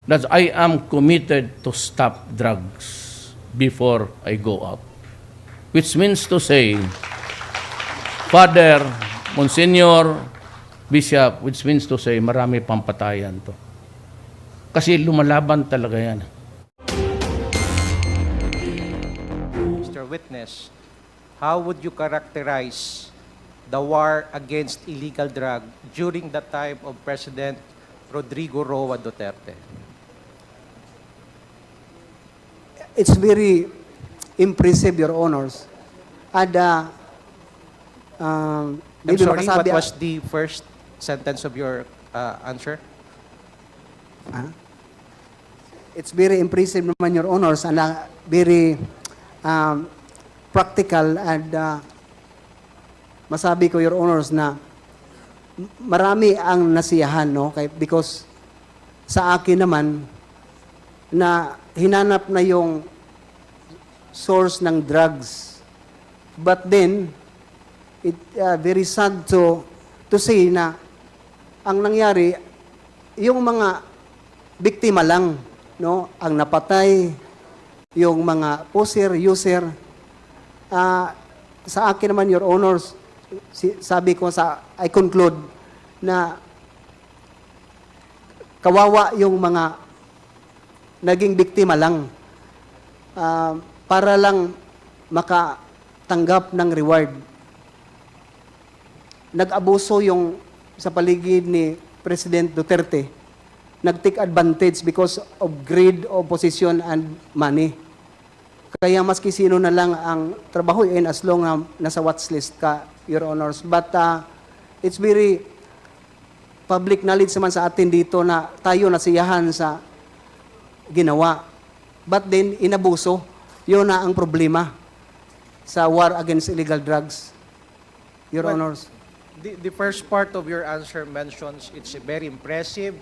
that I am committed to stop drugs before I go out. Which means to say, Father, Monsignor, Bishop, which means to say, marami pang patayan to. Kasi lumalaban talaga yan. Mr. Witness, how would you characterize the war against illegal drug during the time of President Rodrigo Roa Duterte? It's very impressive, Your Honors. And, I'm maybe sorry, what makasabi- was the first sentence of your answer? It's very impressive naman, Your Honors, and very practical, and masabi ko, Your Honors, na marami ang nasiyahan, no? Because sa akin naman, na hinanap na yung source ng drugs. But then, it very sad to say na ang nangyari, yung mga biktima lang, no, ang napatay, yung mga poser, user. Sa akin naman, Your Honors, sabi ko I conclude na kawawa yung mga naging biktima lang para lang makatanggap ng reward. Nag-abuso yung sa paligid ni President Duterte. Nag-take advantage because of greed of position and money. Kaya maski sino na lang ang trabahuin as long na nasa watchlist ka, Your Honors. But it's very public knowledge naman sa atin dito na tayo nasiyahan sa ginawa. But then, inabuso. Yun na ang problema sa war against illegal drugs, Your Well, Honors. The first part of your answer mentions it's very impressive,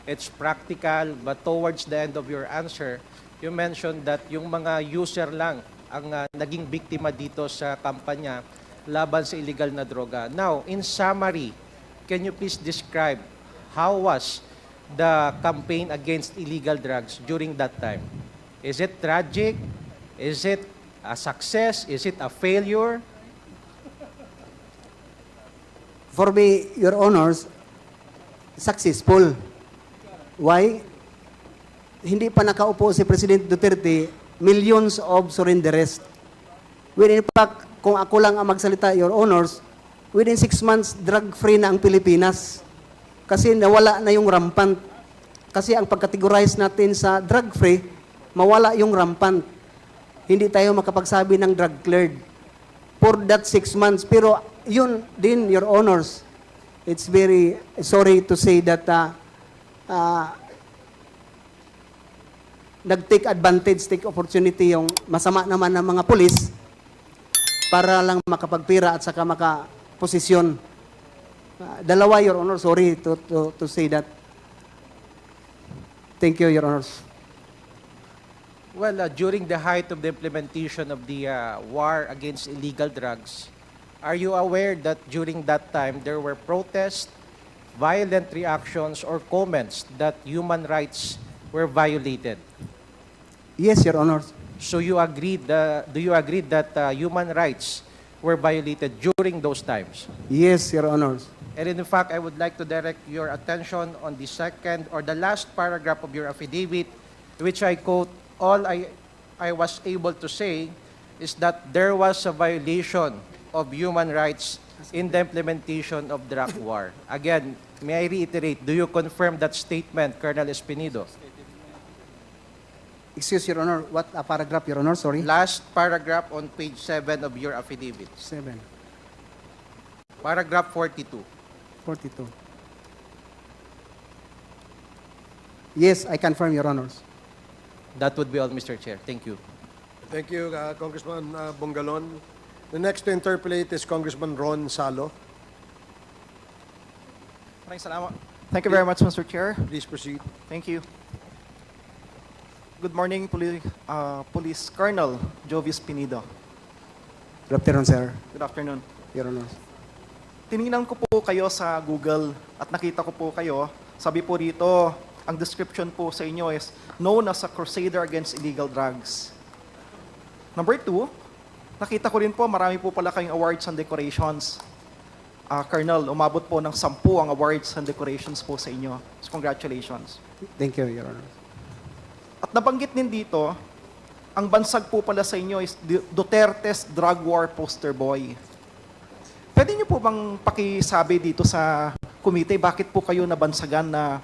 it's practical, but towards the end of your answer, you mentioned that yung mga user lang ang naging biktima dito sa kampanya laban sa illegal na droga. Now, in summary, can you please describe how was the campaign against illegal drugs during that time? Is it tragic? Is it a success? Is it a failure? For me, Your Honors, successful. Why? Hindi pa nakaupo si President Duterte, millions of surrenderers. When in fact, kung ako lang ang magsalita, Your Honors, within 6 months, drug-free na ang Pilipinas. Kasi nawala na yung rampant. Kasi ang pagkategorize natin sa drug-free, mawala yung rampant. Hindi tayo makapagsabi ng drug-cleared. For that 6 months. Pero yun din, Your Honors, it's very sorry to say that nag-take advantage, take opportunity yung masama naman ng mga pulis para lang makapagpira at saka makaposisyon. Dalawa, Your Honor, sorry to say that. Thank you, Your Honors. Well, during the height of the implementation of the war against illegal drugs, are you aware that during that time there were protests, violent reactions, or comments that human rights were violated? Yes, Your Honors. So you agreed, do you agree that human rights were violated during those times? Yes, Your Honors. And in fact, I would like to direct your attention on the second or the last paragraph of your affidavit, which I quote, all I was able to say is that there was a violation of human rights in the implementation of drug war. Again, may I reiterate, do you confirm that statement, Colonel Espinido? Excuse, Your Honor, what paragraph, Your Honor? Sorry. Last paragraph on page 7 of your affidavit. 7, Paragraph 42. 42. Yes, I confirm, Your Honors. That would be all, Mr. Chair. Thank you. Thank you, Congressman Bongalon. The next to interpolate is Congressman Ron Salo. Maraming salamat. Thank you very much, Mr. Chair. Please proceed. Thank you. Good morning, Police Colonel Jovis Pinido. Good afternoon, sir. Good afternoon. Your Honor. Tiningnan ko po kayo sa Google at nakita ko po kayo. Sabi po rito, Ang description po sa inyo is known as a crusader against illegal drugs. Number 2, nakita ko rin po marami po pala kayong awards and decorations. Colonel, umabot po ng 10 ang awards and decorations po sa inyo. So, congratulations. Thank you, Your Honor. At nabanggit din dito, ang bansag po pala sa inyo is Duterte's drug war poster boy. Pwede niyo po bang pakisabi dito sa komite, bakit po kayo nabansagan na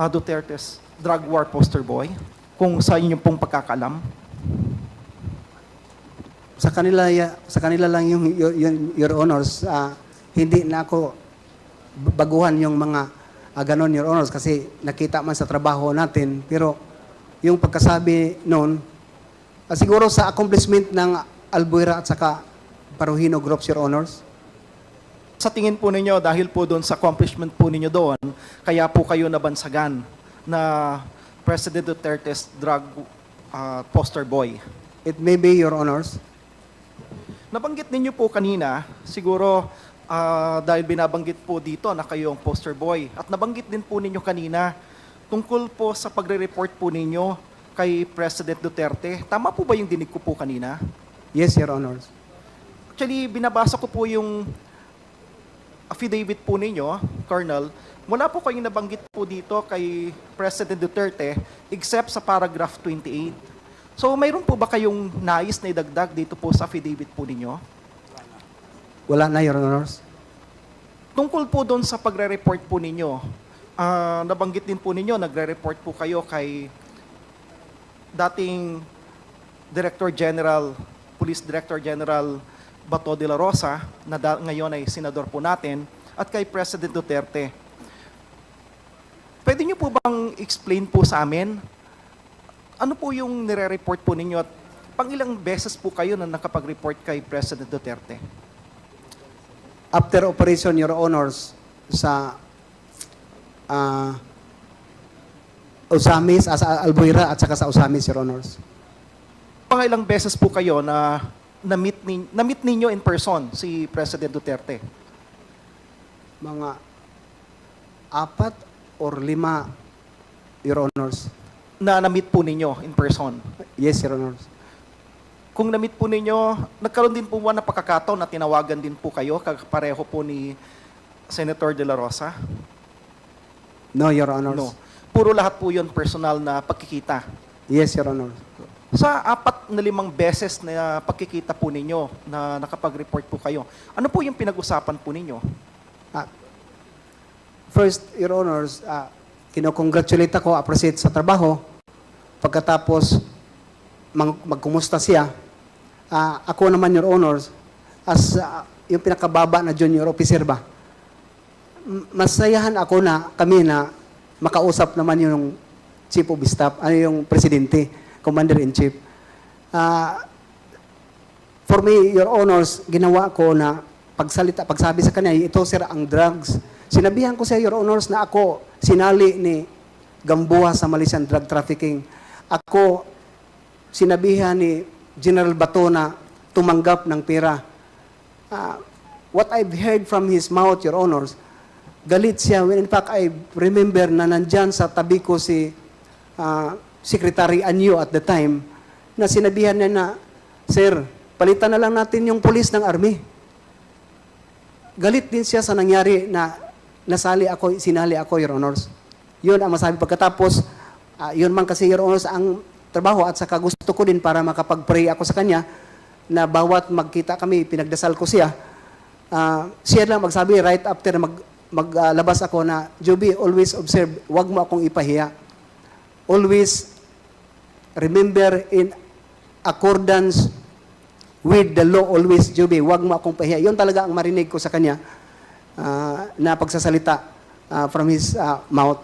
Duterte's drug war poster boy? Kung sa inyo pong pagkakalam? Sa kanila lang yung Your Honors, hindi na ako baguhan yung mga ganon, Your Honors, kasi nakita man sa trabaho natin. Pero yung pagkasabi noon, siguro sa accomplishment ng Albuera at saka Paruhino Groups, Your Honors. Sa tingin po ninyo, dahil po doon sa accomplishment po ninyo doon, kaya po kayo nabansagan na President Duterte's drug poster boy. It may be, Your Honors. Nabanggit ninyo po kanina, siguro dahil binabanggit po dito na kayo ang poster boy. At nabanggit din po ninyo kanina tungkol po sa pagre-report po ninyo kay President Duterte. Tama po ba yung dinig ko po kanina? Yes, Your Honors. Actually, binabasa ko po yung affidavit po ninyo, Colonel. Wala po kayong nabanggit po dito kay President Duterte except sa paragraph 28. So, mayroon po ba kayong nais na idagdag dito po sa affidavit po ninyo? Wala na, Your Honors. Tungkol po doon sa pagre-report po ninyo, nabanggit din po ninyo, nagre-report po kayo kay dating Director General, Police Director General Bato de la Rosa, na ngayon ay senador po natin, at kay President Duterte. Pwede niyo po bang explain po sa amin, ano po yung nire-report po ninyo at pangilang beses po kayo na nakapag-report kay President Duterte? After operation, Your Honors, sa Osamis, sa Albuera at saka sa Osamis, Your Honors. Pangilang beses po kayo na na-meet ninyo in person si President Duterte? Mga 4 or 5, Your Honors. Na-meet po ninyo in person? Yes, Your Honors. Kung na-meet po ninyo, nagkaroon din po ba na pagkakataon na tinawagan din po kayo, pareho po ni Senator De La Rosa? No, Your Honors. No. Puro lahat po yun personal na pagkikita. Yes, Your Honors. Sa 4 na 5 beses na pagkikita po ninyo na nakapag-report po kayo, ano po yung pinag-usapan po ninyo? First, Your Honors, kinocongratulate ako, appreciate sa trabaho. Pagkatapos, magkumusta siya. Ako naman, Your Honors, as yung pinakababa na junior officer ba, masayahan ako na kami na makausap naman yung Chief of Staff, yung Presidente, Commander-in-Chief. For me, Your Honors, ginawa ko na pagsabi sa kanya, ito sir ang drugs. Sinabihan ko sa Your Honors na ako sinali ni Gamboa sa Malaysian drug trafficking. Ako sinabihan ni General Bato na tumanggap ng pera. What I've heard from his mouth, Your Honors, galit siya. When in fact, I remember na nandyan sa tabi ko si Secretary Anyo at the time, na sinabihan niya na, Sir, palitan na lang natin yung pulis ng army. Galit din siya sa nangyari na sinali ako, Your Honors. Yun ang masabi. Pagkatapos, yun man kasi, Your Honors, ang trabaho at saka gusto ko din para makapag-pray ako sa kanya na bawat magkita kami, pinagdasal ko siya. Siya lang magsabi right after maglabas ako na, Joby, always observe, wag mo akong ipahiya. Always remember in accordance with the law, always, Joby, wag mo akong pahiya. Yun talaga ang marinig ko sa kanya na pagsasalita from his mouth.